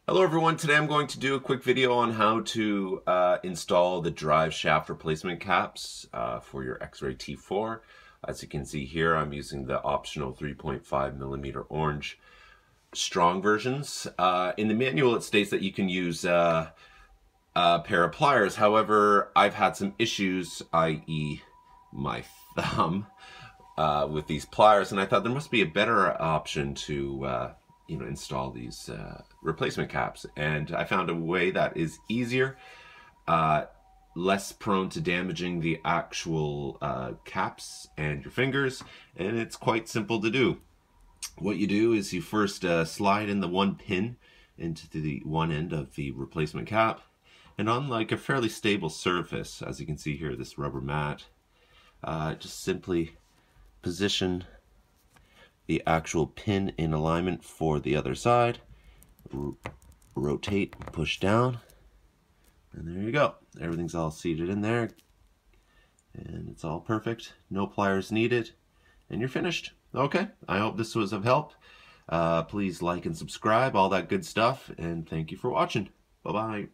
Hello everyone, today I'm going to do a quick video on how to install the drive shaft replacement caps for your Xray T4. As you can see here, I'm using the optional 3.5mm orange strong versions. In the manual it states that you can use a pair of pliers. However, I've had some issues, i.e. my thumb, with these pliers, and I thought there must be a better option to install these replacement caps, and I found a way that is easier, less prone to damaging the actual caps and your fingers, and it's quite simple to do. What you do is you first slide in the one pin into the one end of the replacement cap, and on like a fairly stable surface, as you can see here, this rubber mat, just simply position the actual pin in alignment for the other side, rotate, push down, and there you go. Everything's all seated in there, and it's all perfect. No pliers needed, and you're finished. Okay, I hope this was of help. Please like and subscribe, all that good stuff, and thank you for watching. Bye-bye.